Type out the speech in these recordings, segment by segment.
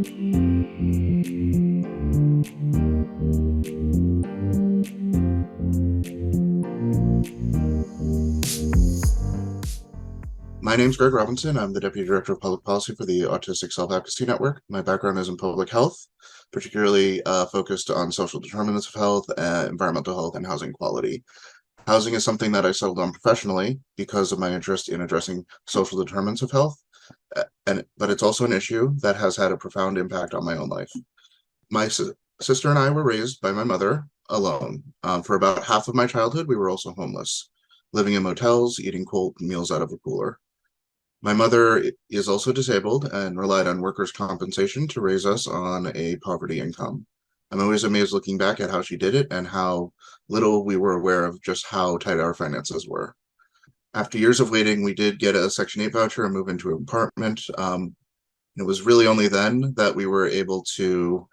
My name is Greg Robinson. I'm the Deputy Director of Public Policy for the Autistic Self-Advocacy Network. My background is in public health, particularly focused on social determinants of health, environmental health, and housing quality. Housing is something that I settled on professionally because of my interest in addressing social determinants of health, but it's also an issue that has had a profound impact on my own life. My sister and I were raised by my mother alone. For about half of my childhood, we were also homeless, living in motels, eating cold meals out of a cooler. My mother is also disabled and relied on workers' compensation to raise us on a poverty income. I'm always amazed looking back at how she did it and how little we were aware of just how tight our finances were. After years of waiting, we did get a Section 8 voucher and move into an apartment. It was really only then that we were able to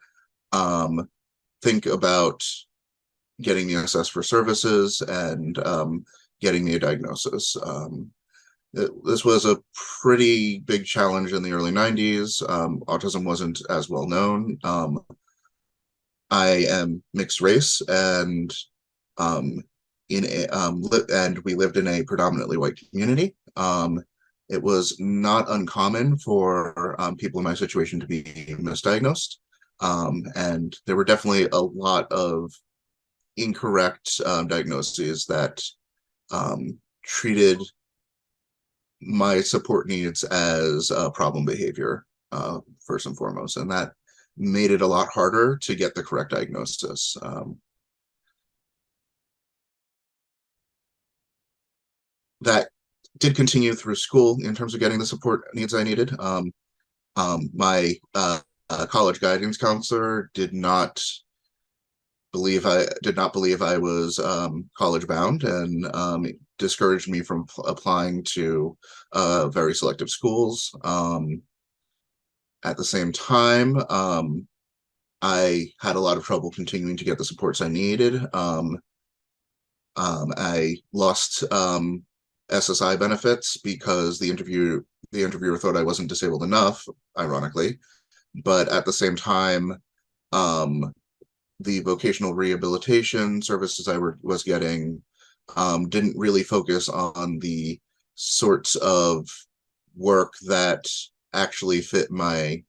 think about getting me assessed for services and getting me a diagnosis. This was a pretty big challenge in the early 90s. Autism wasn't as well known. I am mixed race, and we lived in a predominantly white community. It was not uncommon for people in my situation to be misdiagnosed, and there were definitely a lot of incorrect diagnoses that treated my support needs as problem behavior, first and foremost, and that made it a lot harder to get the correct diagnosis. That did continue through school in terms of getting the support needs I needed. My college guidance counselor did not believe I was college bound, and discouraged me from applying to very selective schools. At the same time, I had a lot of trouble continuing to get the supports I needed. I lost SSI benefits because the interviewer thought I wasn't disabled enough, ironically. But at the same time, the vocational rehabilitation services I was getting didn't really focus on the sorts of work that actually fit my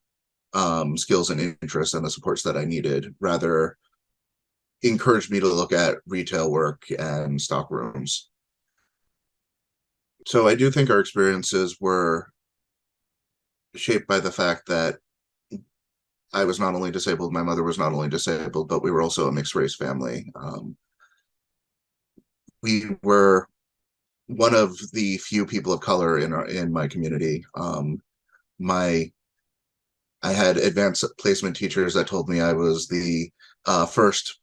skills and interests and the supports that I needed. Rather, encouraged me to look at retail work and stock rooms. So I do think our experiences were shaped by the fact that I was not only disabled, my mother was not only disabled, but we were also a mixed race family. We were one of the few people of color in my community. I had advanced placement teachers that told me I was the first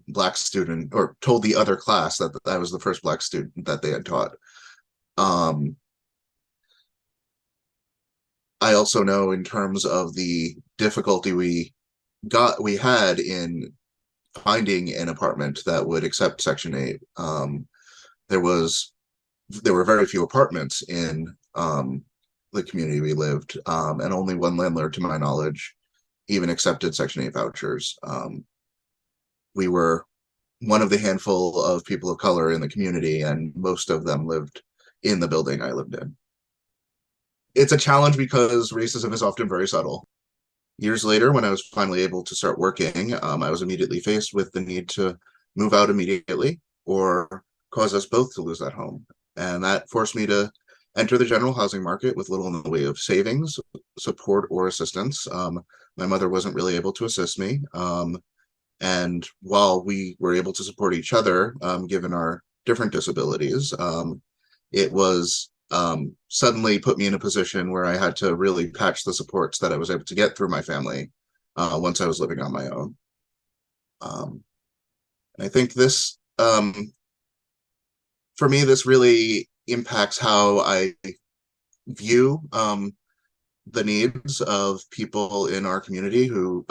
Black student, or told the other class that I was the first Black student that they had taught. I also know, in terms of the difficulty we had in finding an apartment that would accept Section 8. There were very few apartments in the community we lived, and only one landlord, to my knowledge, even accepted Section 8 vouchers. We were one of the handful of people of color in the community, and most of them lived in the building I lived in. It's a challenge because racism is often very subtle. Years later, when I was finally able to start working, I was immediately faced with the need to move out immediately or cause us both to lose that home. And that forced me to enter the general housing market with little in the way of savings, support, or assistance. My mother wasn't really able to assist me. And while we were able to support each other, given our different disabilities, it was suddenly put me in a position where I had to really patch the supports that I was able to get through my family once I was living on my own. And I think this, for me, this really impacts how I view the needs of people in our community who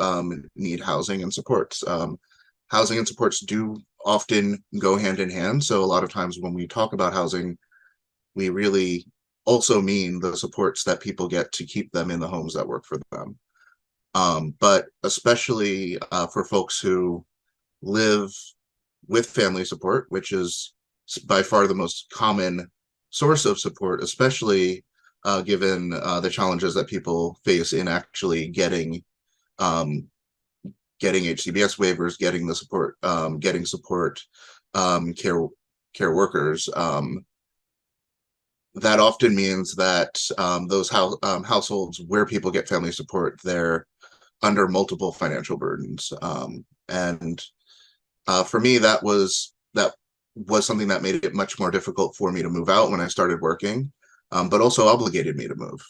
need housing and supports. Housing and supports do often go hand in hand. So a lot of times when we talk about housing, we really also mean the supports that people get to keep them in the homes that work for them. But especially for folks who live with family support, which is by far the most common source of support, especially given the challenges that people face in actually um, getting HCBS waivers, getting the support, getting support, care workers. That often means that those households where people get family support, they're under multiple financial burdens. And for me, that was something that made it much more difficult for me to move out when I started working, but also obligated me to move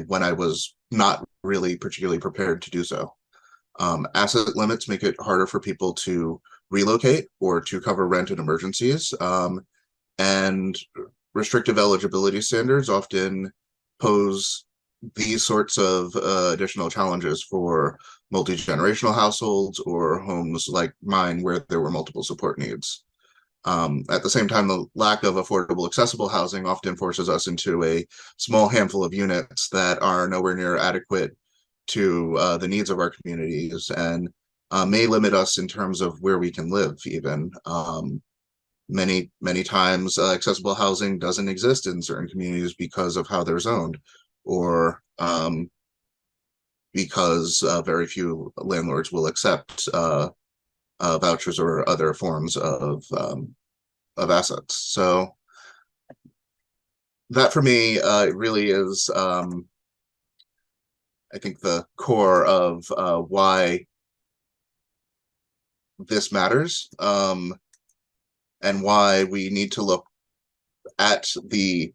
when I was not really particularly prepared to do so. Asset limits make it harder for people to relocate or to cover rent in emergencies. And restrictive eligibility standards often pose these sorts of additional challenges for multi-generational households or homes like mine where there were multiple support needs. At the same time, the lack of affordable, accessible housing often forces us into a small handful of units that are nowhere near adequate to the needs of our communities and may limit us in terms of where we can live even. Many times accessible housing doesn't exist in certain communities because of how they're zoned or because very few landlords will accept vouchers or other forms of assets. So that for me really is I think the core of why this matters, and why we need to look at the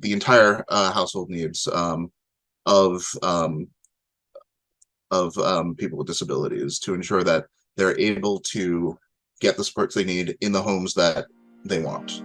entire household needs of people with disabilities to ensure that they're able to get the supports they need in the homes that they want.